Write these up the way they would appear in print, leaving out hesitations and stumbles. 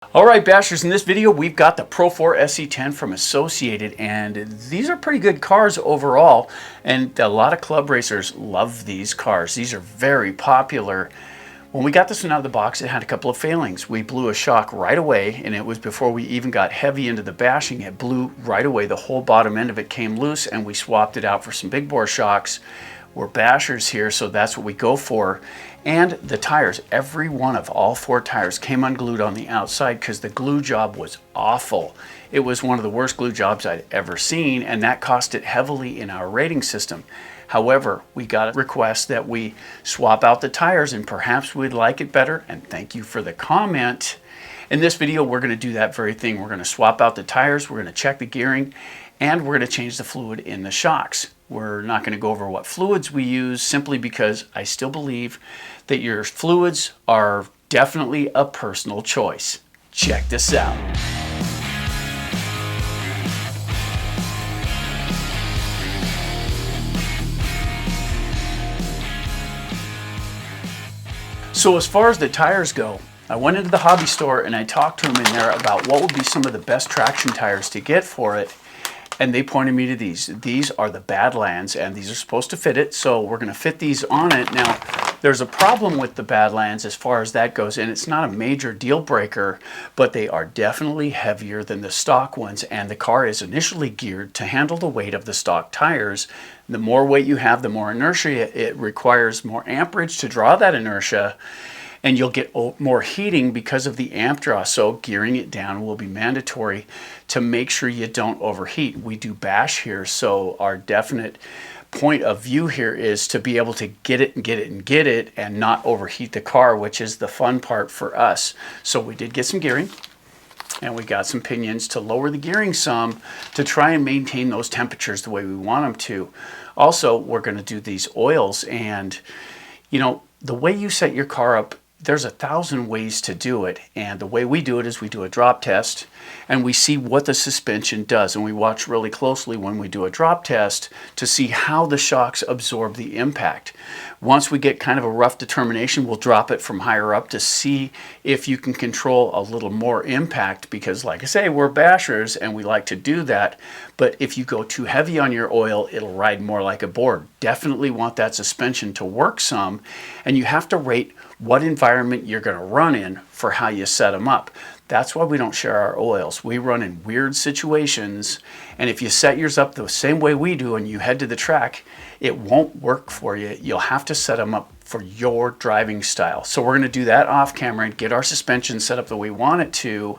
Alright bashers, in this video we've got the Pro4 SC10 from Associated, and these are pretty good cars overall, and a lot of club racers love these cars. These are very popular. When we got this one out of the box, it had a couple of failings. We blew a shock right away, and it was before we even got heavy into the bashing. It blew right away. The whole bottom end of it came loose, and we swapped it out for some big bore shocks. We're bashers here, so that's what we go for. And the tires, every one of all four tires came unglued on the outside because the glue job was awful. It was one of the worst glue jobs I'd ever seen, and that cost it heavily in our rating system. However, we got a request that we swap out the tires, and perhaps we'd like it better, and thank you for the comment. In this video, we're going to do that very thing. We're going to swap out the tires, we're going to check the gearing, and we're going to change the fluid in the shocks. We're not going to go over what fluids we use, simply because I still believe that your fluids are definitely a personal choice. Check this out. So as far as the tires go, I went into the hobby store and I talked to them in there about what would be some of the best traction tires to get for it. And they pointed me to these. These are the Badlands, and these are supposed to fit it, so we're going to fit these on it. Now, there's a problem with the Badlands as far as that goes, and it's not a major deal breaker, but they are definitely heavier than the stock ones, and the car is initially geared to handle the weight of the stock tires. The more weight you have, the more inertia. It requires more amperage to draw that inertia, and you'll get more heating because of the amp draw. So gearing it down will be mandatory to make sure you don't overheat. We do bash here, so our definite point of view here is to be able to get it and get it and get it and not overheat the car, which is the fun part for us. So we did get some gearing, and we got some pinions to lower the gearing some to try and maintain those temperatures the way we want them to. Also, we're going to do these oils, and you know, the way you set your car up, there's 1,000 ways to do it, and the way we do it is we do a drop test and we see what the suspension does, and we watch really closely when we do a drop test to see how the shocks absorb the impact. Once we get kind of a rough determination, we'll drop it from higher up to see if you can control a little more impact, because like I say, we're bashers and we like to do that. But if you go too heavy on your oil, it'll ride more like a board. Definitely want that suspension to work some, and you have to rate what environment you're going to run in for how you set them up. That's why we don't share our oils. We run in weird situations, and if you set yours up the same way we do and you head to the track, it won't work for you. You'll have to set them up for your driving style. So we're going to do that off camera and get our suspension set up the way we want it to.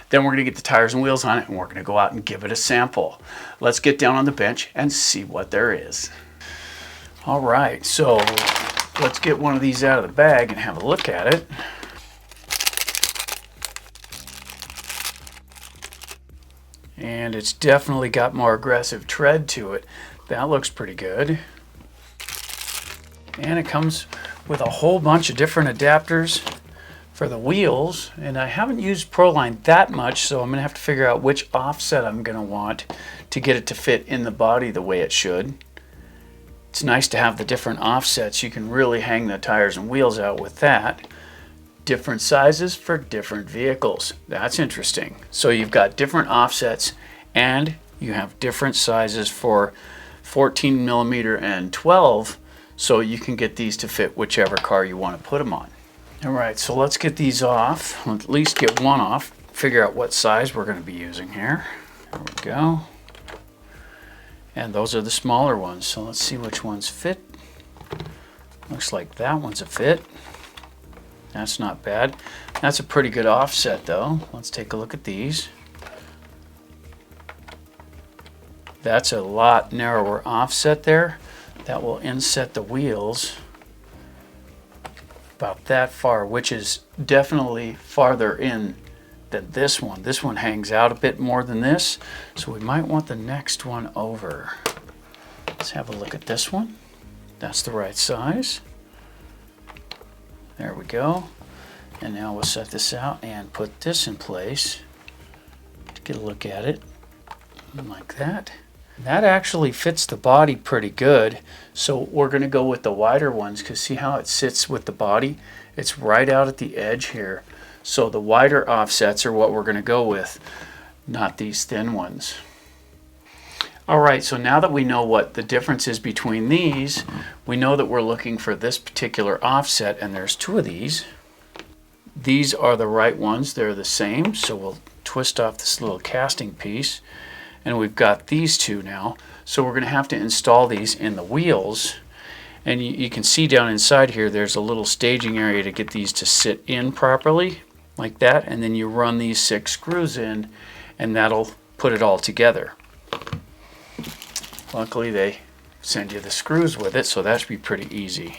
Then we're going to get the tires and wheels on it, and we're going to go out and give it a sample. Let's get down on the bench and see what there is. All right, so let's get one of these out of the bag and have a look at it. And it's definitely got more aggressive tread to it. That looks pretty good. And it comes with a whole bunch of different adapters for the wheels. And I haven't used Proline that much, so I'm going to have to figure out which offset I'm going to want to get it to fit in the body the way it should. It's nice to have the different offsets. You can really hang the tires and wheels out with that. Different sizes for different vehicles. That's interesting. So you've got different offsets, and you have different sizes for 14 millimeter and 12, so you can get these to fit whichever car you want to put them on. All right, so let's get these off. Let's at least get one off. Figure out what size we're going to be using here. There we go. And those are the smaller ones, so let's see which ones fit. Looks like that one's a fit. That's not bad. That's a pretty good offset though. Let's take a look at these. That's a lot narrower offset there. That will inset the wheels about that far, which is definitely farther in than this one. This one hangs out a bit more than this, so we might want the next one over. Let's have a look at this one. That's the right size. There we go. And now we'll set this out and put this in place to get a look at it like that. That actually fits the body pretty good, so we're going to go with the wider ones, because see how it sits with the body? It's right out at the edge here. So the wider offsets are what we're going to go with, not these thin ones. Alright, so now that we know what the difference is between these, we know that we're looking for this particular offset, and there's two of these. These are the right ones, they're the same, so we'll twist off this little casting piece, and we've got these two now. So we're going to have to install these in the wheels, and you can see down inside here there's a little staging area to get these to sit in properly, like that, and then you run these 6 screws in, and that'll put it all together. Luckily they send you the screws with it, so that should be pretty easy.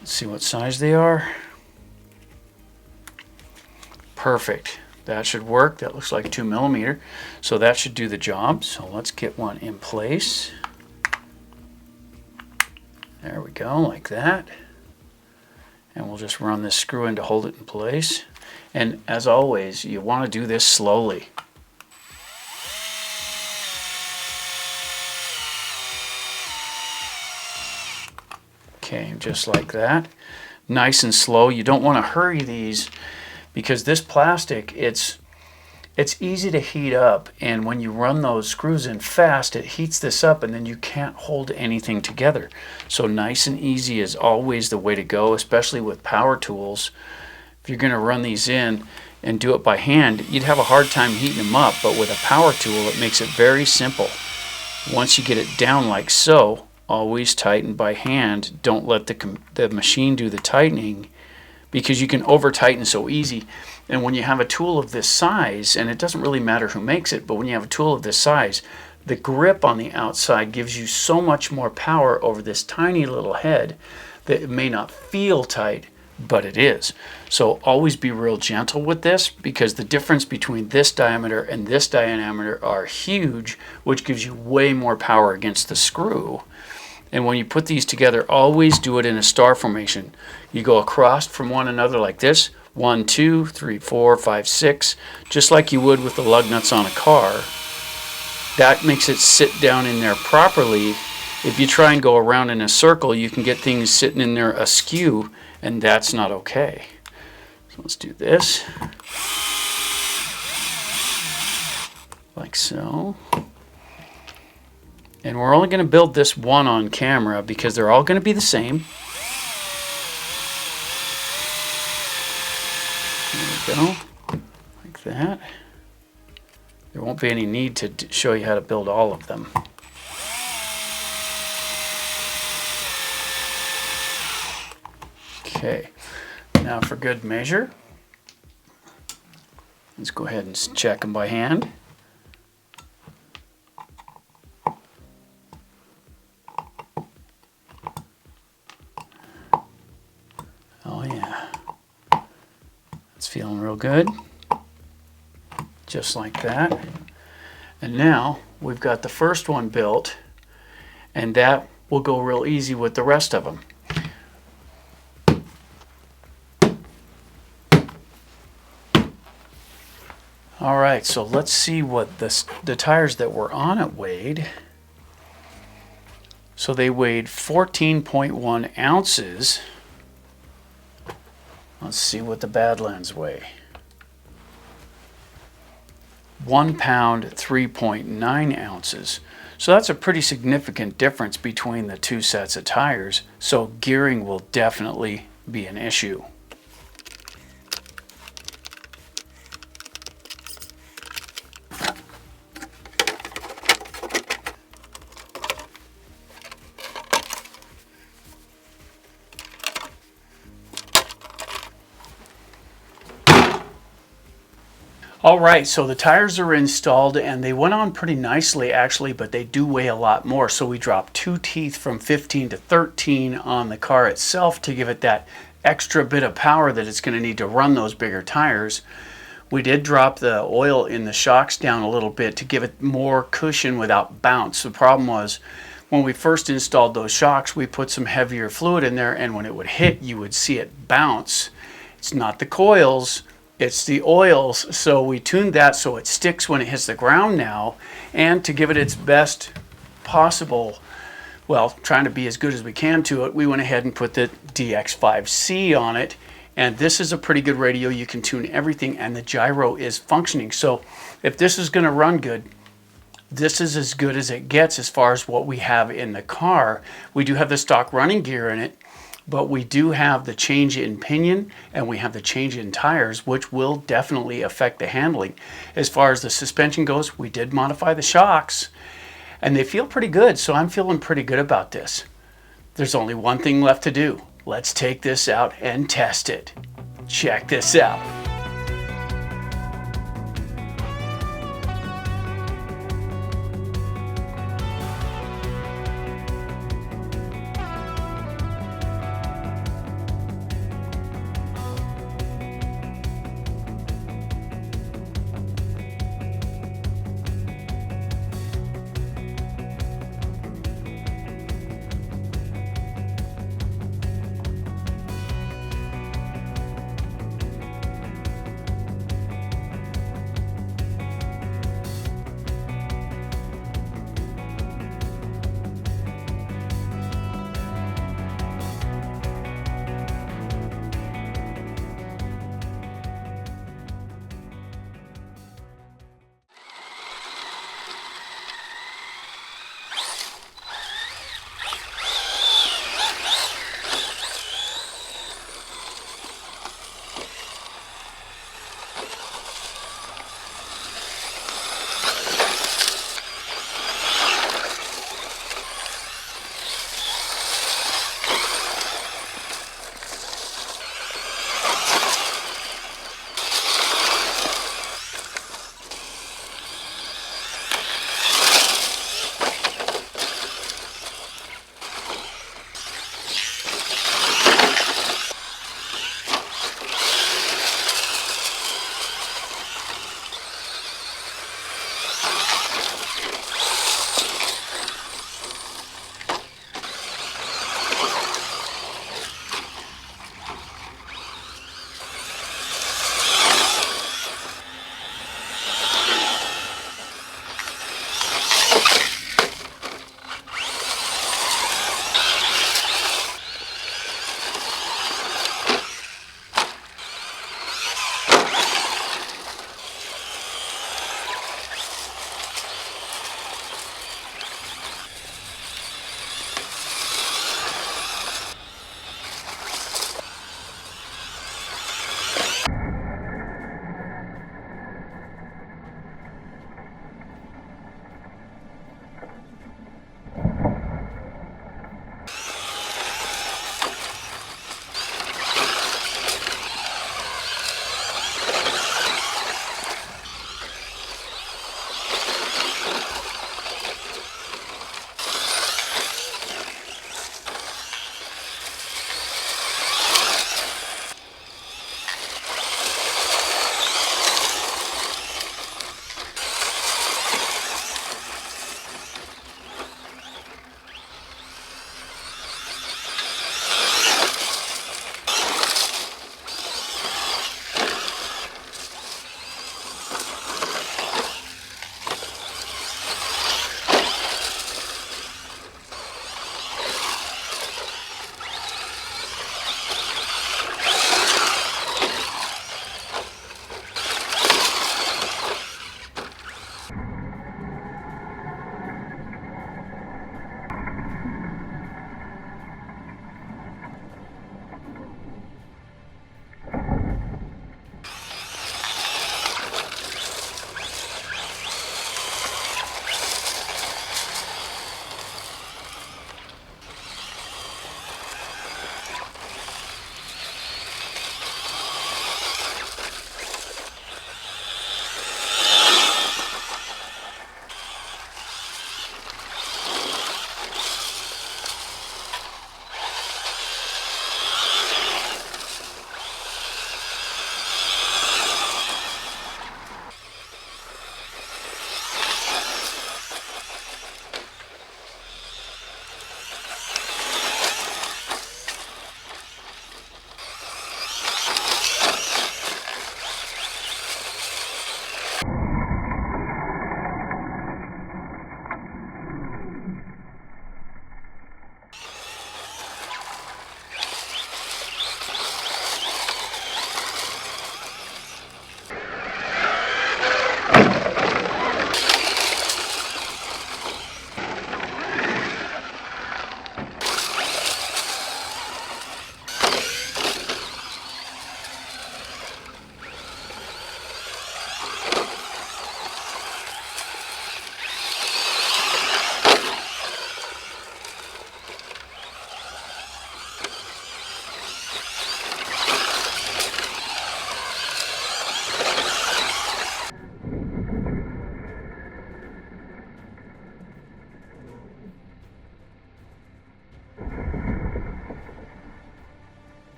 Let's see what size they are. Perfect. That should work. That looks like 2mm, so that should do the job. So let's get one in place. There we go, like that. And we'll just run this screw in to hold it in place. And as always, you want to do this slowly. Okay, just like that. Nice and slow. You don't want to hurry these, because this plastic, it's easy to heat up, and when you run those screws in fast, it heats this up and then you can't hold anything together. So nice and easy is always the way to go, especially with power tools. If you're going to run these in and do it by hand, you'd have a hard time heating them up, but with a power tool it makes it very simple. Once you get it down like so, always tighten by hand. Don't let the machine do the tightening, because you can over tighten so easy. And when you have a tool of this size, and it doesn't really matter who makes it, but when you have a tool of this size, the grip on the outside gives you so much more power over this tiny little head that it may not feel tight, but it is. So always be real gentle with this, because the difference between this diameter and this diameter are huge, which gives you way more power against the screw. And when you put these together, always do it in a star formation. You go across from one another like this, 1, 2, 3, 4, 5, 6, just like you would with the lug nuts on a car. That makes it sit down in there properly. If you try and go around in a circle, you can get things sitting in there askew, and that's not okay. So let's do this. Like so. And we're only going to build this one on camera because they're all going to be the same. There we go. Like that. There won't be any need to show you how to build all of them. Okay, now for good measure, let's go ahead and check them by hand. Oh yeah, it's feeling real good, just like that. And now we've got the first one built, and that will go real easy with the rest of them. All right, so let's see what the tires that were on it weighed. So they weighed 14.1 ounces. Let's see what the Badlands weigh. 1 pound, 3.9 ounces. So that's a pretty significant difference between the two sets of tires. So gearing will definitely be an issue. All right, so the tires are installed and they went on pretty nicely actually, but they do weigh a lot more. So we dropped 2 teeth from 15 to 13 on the car itself to give it that extra bit of power that it's going to need to run those bigger tires. We did drop the oil in the shocks down a little bit to give it more cushion without bounce. The problem was when we first installed those shocks, we put some heavier fluid in there, and when it would hit, you would see it bounce. It's not the coils, it's the oils. So we tuned that so it sticks when it hits the ground now, and to give it its best possible Well, trying to be as good as we can to it, we went ahead and put the DX5C on it. And this is a pretty good radio. You can tune everything, and the gyro is functioning. So if this is going to run good, this is as good as it gets as far as what we have in the car. We do have the stock running gear in it, but we do have the change in pinion and we have the change in tires, which will definitely affect the handling. As far as the suspension goes, we did modify the shocks and they feel pretty good. So I'm feeling pretty good about this. There's only one thing left to do. Let's take this out and test it. Check this out.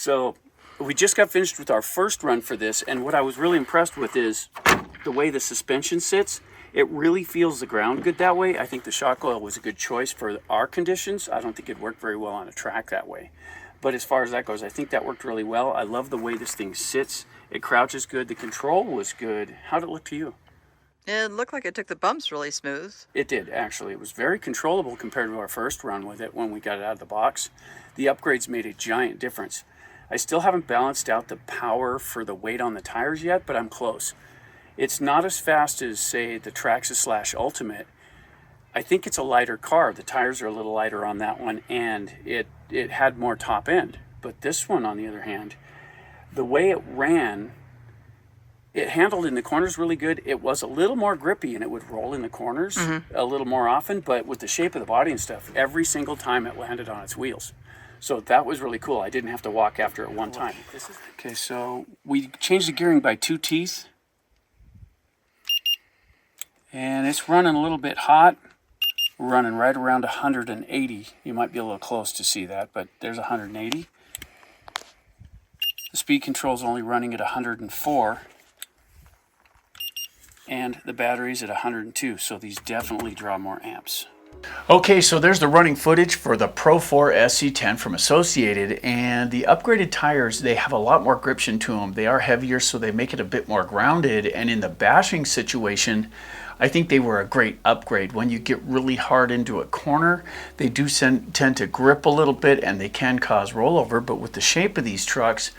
So we just got finished with our first run for this, and what I was really impressed with is the way the suspension sits. It really feels the ground good that way. I think the shock oil was a good choice for our conditions. I don't think it worked very well on a track that way. But as far as that goes, I think that worked really well. I love the way this thing sits. It crouches good. The control was good. How'd it look to you? It looked like it took the bumps really smooth. It did, actually. It was very controllable compared to our first run with it when we got it out of the box. The upgrades made a giant difference. I still haven't balanced out the power for the weight on the tires yet, but I'm close. It's not as fast as, say, the Traxxas / Ultimate. I think it's a lighter car. The tires are a little lighter on that one, and it had more top end. But this one, on the other hand, the way it ran, it handled in the corners really good. It was a little more grippy, and it would roll in the corners a little more often, but with the shape of the body and stuff, every single time it landed on its wheels. So that was really cool. I didn't have to walk after it one time. Okay, so we changed the gearing by 2 teeth. And it's running a little bit hot. We're running right around 180. You might be a little close to see that, but there's 180. The speed control is only running at 104. And the battery's at 102, so these definitely draw more amps. Okay, so there's the running footage for the Pro4 SC10 from Associated, and the upgraded tires, they have a lot more gription to them. They are heavier, so they make it a bit more grounded, and in the bashing situation, I think they were a great upgrade. When you get really hard into a corner, they do tend to grip a little bit, and they can cause rollover, but with the shape of these trucks,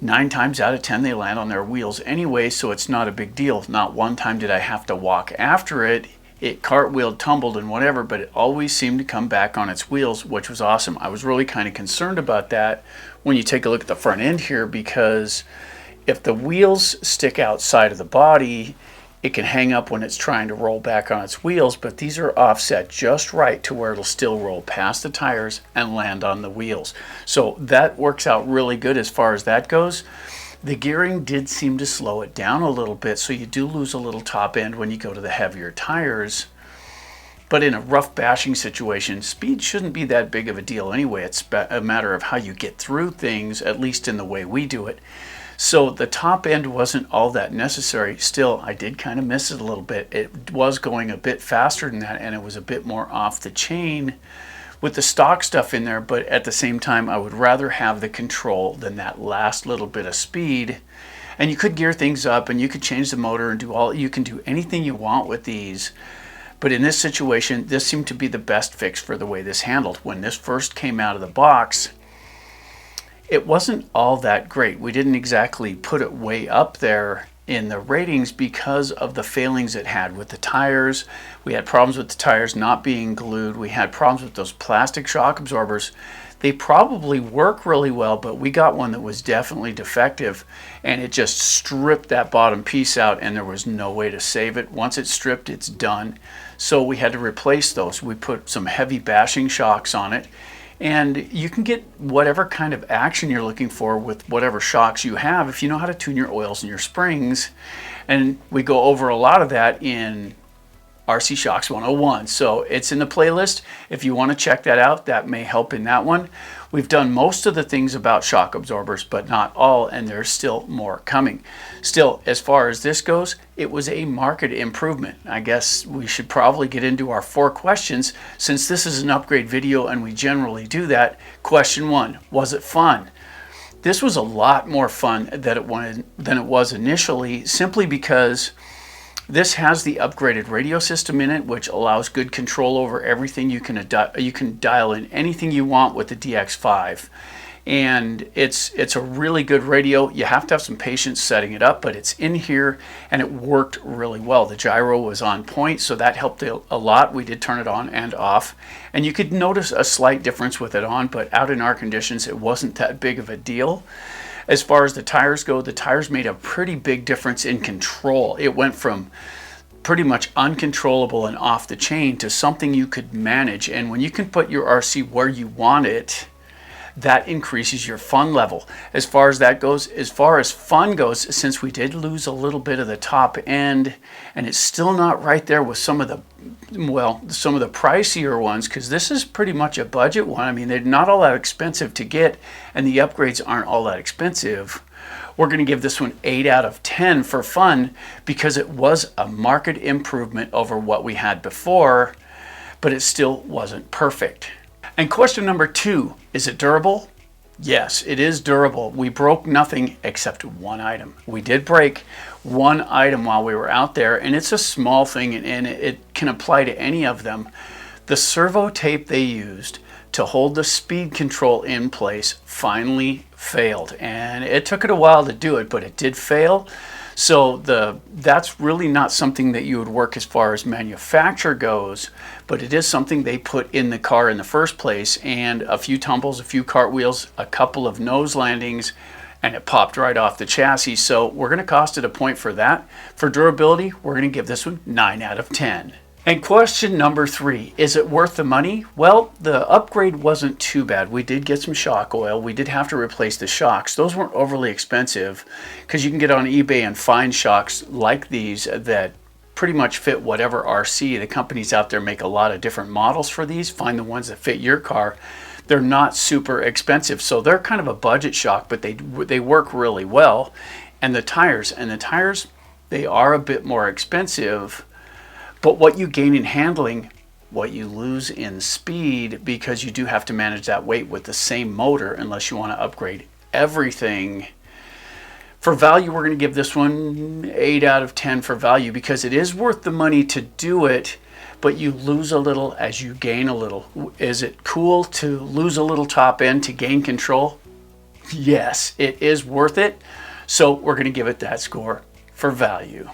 9 times out of 10 they land on their wheels anyway, so it's not a big deal. Not one time did I have to walk after it. It cartwheeled, tumbled, and whatever, but it always seemed to come back on its wheels, which was awesome. I was really kind of concerned about that when you take a look at the front end here, because if the wheels stick outside of the body, it can hang up when it's trying to roll back on its wheels, but these are offset just right to where it'll still roll past the tires and land on the wheels. So that works out really good as far as that goes. The gearing did seem to slow it down a little bit, so you do lose a little top end when you go to the heavier tires. But in a rough bashing situation, speed shouldn't be that big of a deal anyway. It's a matter of how you get through things, at least in the way we do it. So the top end wasn't all that necessary. Still, I did kind of miss it a little bit. It was going a bit faster than that, and it was a bit more off the chain with the stock stuff in there, but at the same time, I would rather have the control than that last little bit of speed. And you could gear things up, and you could change the motor and you can do anything you want with these. But in this situation, this seemed to be the best fix for the way this handled. When this first came out of the box, it wasn't all that great. We didn't exactly put it way up there in the ratings because of the failings it had with the tires. We had problems with the tires not being glued. We had problems with those plastic shock absorbers. They probably work really well, but we got one that was definitely defective, and it just stripped that bottom piece out, and there was no way to save it. Once it's stripped, it's done. So we had to replace those. We put some heavy bashing shocks on it, and you can get whatever kind of action you're looking for with whatever shocks you have if you know how to tune your oils and your springs. And we go over a lot of that in RC Shocks 101. So it's in the playlist. If you want to check that out, that may help in that one. We've done most of the things about shock absorbers, but not all, and there's still more coming. Still, as far as this goes, it was a market improvement. I guess we should probably get into our 4 questions since this is an upgrade video and we generally do that. Question 1, was it fun? This was a lot more fun than it was initially, simply because this has the upgraded radio system in it, which allows good control over everything. You can dial in anything you want with the DX5, and it's a really good radio. You have to have some patience setting it up, but it's in here and it worked really well. The gyro was on point, so that helped a lot. We did turn it on and off, and you could notice a slight difference with it on, but out in our conditions it wasn't that big of a deal. As far as the tires go, the tires made a pretty big difference in control. It went from pretty much uncontrollable and off the chain to something you could manage. And when you can put your RC where you want it, that increases your fun level. As far as that goes, as far as fun goes, since we did lose a little bit of the top end, and it's still not right there with some of the, well, some of the pricier ones, because this is pretty much a budget one. I mean, they're not all that expensive to get, and the upgrades aren't all that expensive. We're going to give this one 8 out of 10 for fun, because it was a market improvement over what we had before, but it still wasn't perfect. And question number 2, is it durable? Yes, it is durable. We broke nothing except one item. We did break one item while we were out there, and it's a small thing, and it can apply to any of them. The servo tape they used to hold the speed control in place finally failed, and it took it a while to do it, but it did fail. So that's really not something that you would work as far as manufacture goes, but it is something they put in the car in the first place, and a few tumbles, a few cartwheels, a couple of nose landings, and it popped right off the chassis. So we're going to cost it a point for that. For durability, we're going to give this one 9 out of 10. And question number 3, is it worth the money? Well, the upgrade wasn't too bad. We did get some shock oil. We did have to replace the shocks. Those weren't overly expensive, because you can get on eBay and find shocks like these that pretty much fit whatever RC. The companies out there make a lot of different models for these. Find the ones that fit your car. They're not super expensive, so they're kind of a budget shock, but they work really well. And the tires, they are a bit more expensive. But what you gain in handling, what you lose in speed, because you do have to manage that weight with the same motor unless you want to upgrade everything. For value, we're going to give this one 8 out of 10 for value, because it is worth the money to do it, but you lose a little as you gain a little. Is it cool to lose a little top end to gain control? Yes, it is worth it. So we're going to give it that score for value.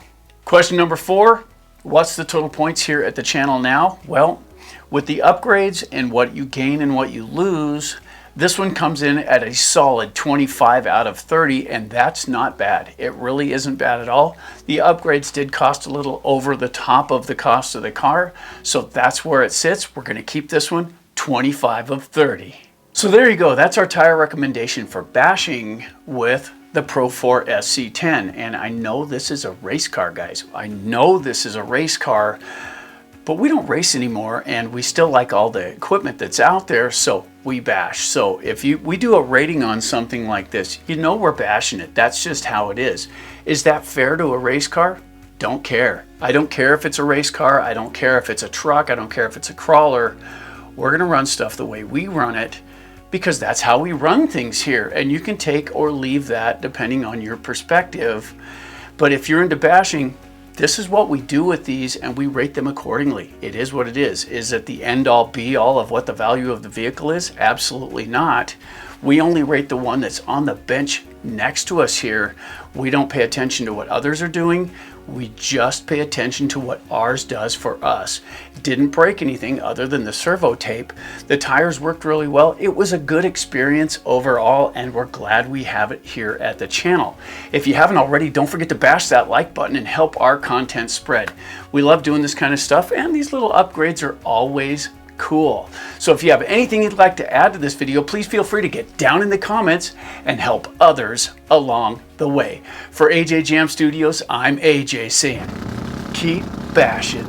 Question number 4. What's the total points here at the channel now? Well, with the upgrades and what you gain and what you lose, this one comes in at a solid 25 out of 30, and that's not bad. It really isn't bad at all. The upgrades did cost a little over the top of the cost of the car, so that's where it sits. We're going to keep this one 25 of 30. So there you go. That's our tire recommendation for bashing with the Pro4 SC10. And I know this is a race car, guys. I know this is a race car, but we don't race anymore, and we still like all the equipment that's out there, so we bash. So if we do a rating on something like this, you know we're bashing it. That's just how it is. Is that fair to a race car? Don't care. I don't care if it's a race car. I don't care if it's a truck. I don't care if it's a crawler. We're going to run stuff the way we run it, because that's how we run things here, and you can take or leave that depending on your perspective. But if you're into bashing, this is what we do with these, and we rate them accordingly. It is what it is. Is it the end all be all of what the value of the vehicle is? Absolutely not. We only rate the one that's on the bench next to us here. We don't pay attention to what others are doing. We just pay attention to what ours does for us. It didn't break anything other than the servo tape. The tires worked really well. It was a good experience overall, and we're glad we have it here at the channel. If you haven't already, don't forget to bash that like button and help our content spread. We love doing this kind of stuff, and these little upgrades are always cool. So if you have anything you'd like to add to this video, please feel free to get down in the comments and help others along the way. For AJ Jam Studios, I'm AJ saying, keep bashing.